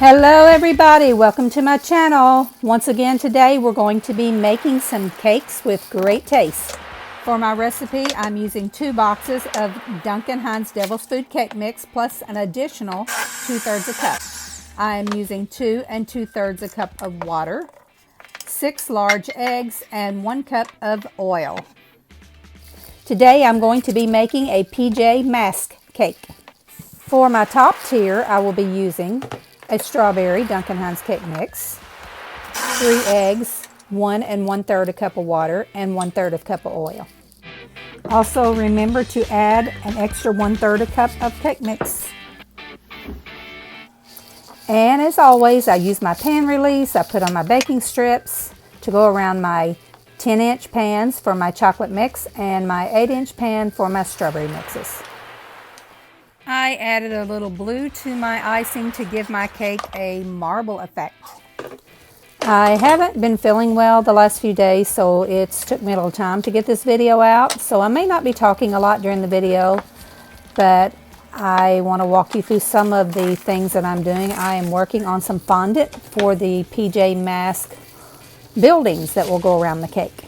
Hello everybody, welcome to my channel. Once again today we're going to be making some cakes with great taste. For my recipe I'm using 2 boxes of Duncan Hines Devil's Food Cake Mix plus an additional 2/3 a cup. I'm using 2 2/3 a cup of water, 6 large eggs, and 1 cup of oil. Today I'm going to be making a PJ mask cake. For my top tier I will be using a strawberry Duncan Hines cake mix, 3 eggs, 1 1/3 a cup of water, and 1/3 a cup of oil. Also remember to add an extra 1/3 a cup of cake mix. And as always, I use my pan release. I put on my baking strips to go around my 10-inch pans for my chocolate mix and my 8-inch pan for my strawberry mixes. I added a little blue to my icing to give my cake a marble effect. I haven't been feeling well the last few days, so it's took me a little time to get this video out. So I may not be talking a lot during the video, but I want to walk you through some of the things that I'm doing. I am working on some fondant for the PJ mask buildings that will go around the cake.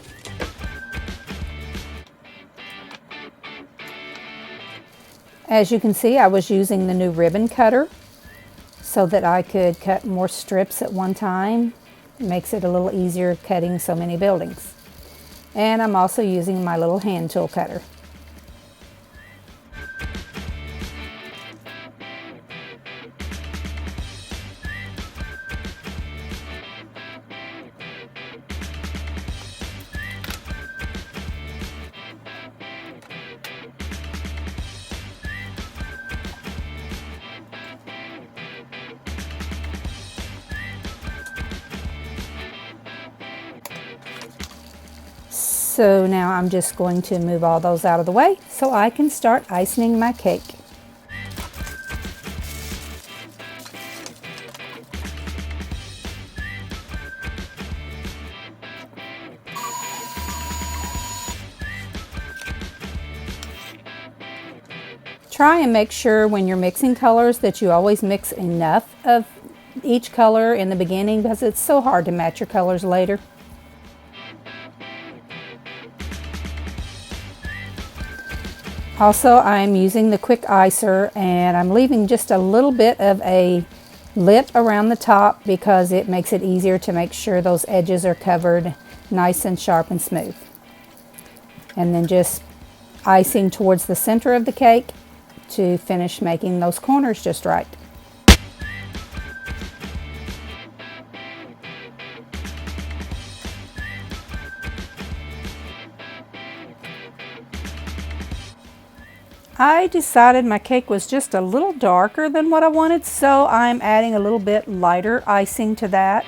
As you can see, I was using the new ribbon cutter so that I could cut more strips at one time. It makes it a little easier cutting so many buildings. And I'm also using my little hand tool cutter. So now I'm just going to move all those out of the way so I can start icing my cake. Try and make sure when you're mixing colors that you always mix enough of each color in the beginning because it's so hard to match your colors later. Also, I'm using the quick icer and I'm leaving just a little bit of a lip around the top because it makes it easier to make sure those edges are covered nice and sharp and smooth. And then just icing towards the center of the cake to finish making those corners just right. I decided my cake was just a little darker than what I wanted, so I'm adding a little bit lighter icing to that.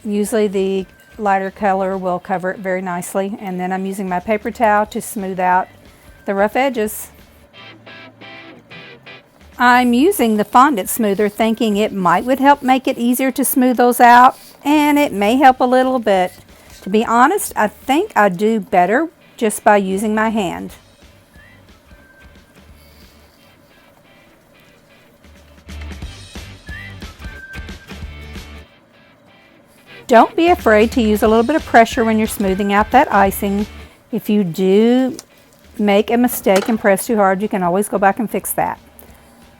Usually the lighter color will cover it very nicely, and then I'm using my paper towel to smooth out the rough edges. I'm using the fondant smoother thinking it would help make it easier to smooth those out, and it may help a little, but to be honest, I think I do better just by using my hand. Don't be afraid to use a little bit of pressure when you're smoothing out that icing. If you do make a mistake and press too hard, you can always go back and fix that.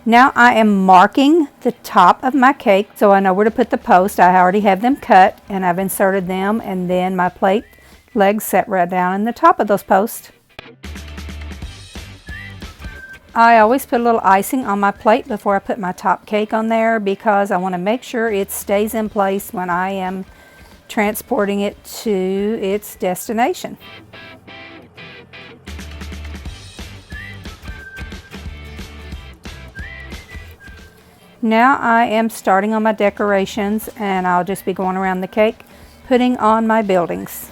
Now I am marking the top of my cake so I know where to put the post. I already have them cut and I've inserted them, and then my plate legs set right down in the top of those posts. I always put a little icing on my plate before I put my top cake on there because I want to make sure it stays in place when I am transporting it to its destination. Now I am starting on my decorations, and I'll just be going around the cake putting on my buildings.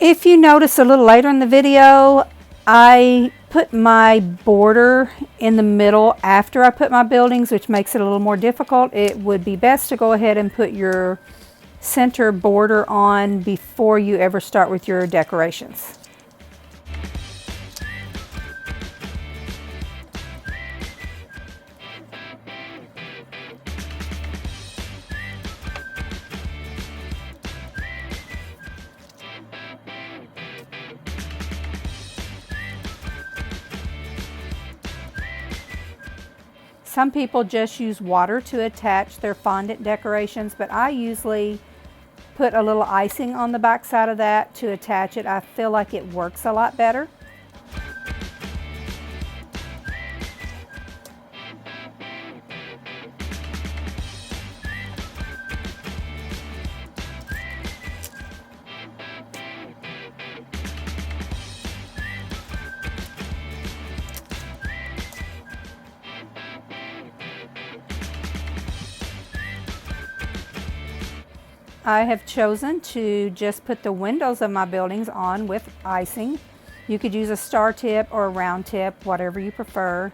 If you notice a little later in the video, I put my border in the middle after I put my buildings, which makes it a little more difficult. It would be best to go ahead and put your center border on before you ever start with your decorations. Some people just use water to attach their fondant decorations, but I usually put a little icing on the back side of that to attach it. I feel like it works a lot better. I have chosen to just put the windows of my buildings on with icing. You could use a star tip or a round tip, whatever you prefer,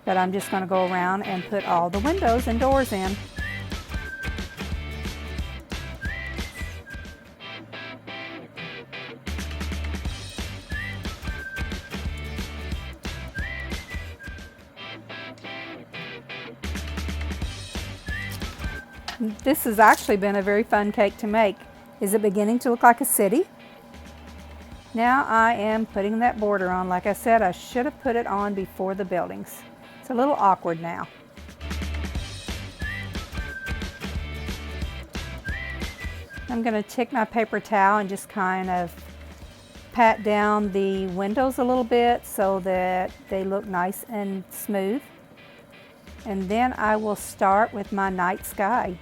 but I'm just going to go around and put all the windows and doors in. This has actually been a very fun cake to make. Is it beginning to look like a city? Now I am putting that border on. Like I said, I should have put it on before the buildings. It's a little awkward now. I'm going to take my paper towel and just kind of pat down the windows a little bit so that they look nice and smooth. And then I will start with my night sky.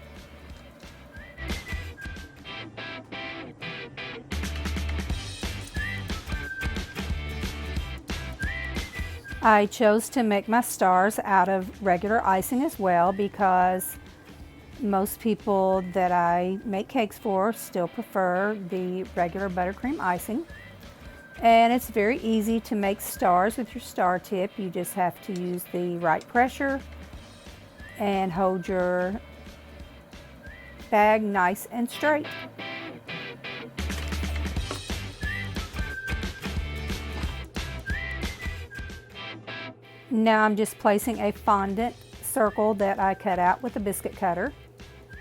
I chose to make my stars out of regular icing as well because most people that I make cakes for still prefer the regular buttercream icing. And it's very easy to make stars with your star tip. You just have to use the right pressure and hold your bag nice and straight. Now I'm just placing a fondant circle that I cut out with a biscuit cutter,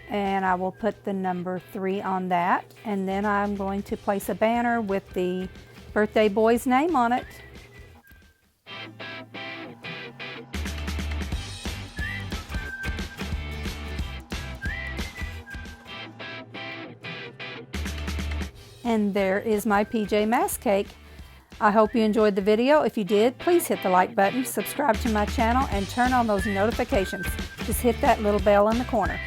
and I will put the number 3 on that, and then I'm going to place a banner with the birthday boy's name on it. And there is my PJ Masks cake. I hope you enjoyed the video. If you did, please hit the like button, subscribe to my channel, and turn on those notifications. Just hit that little bell in the corner.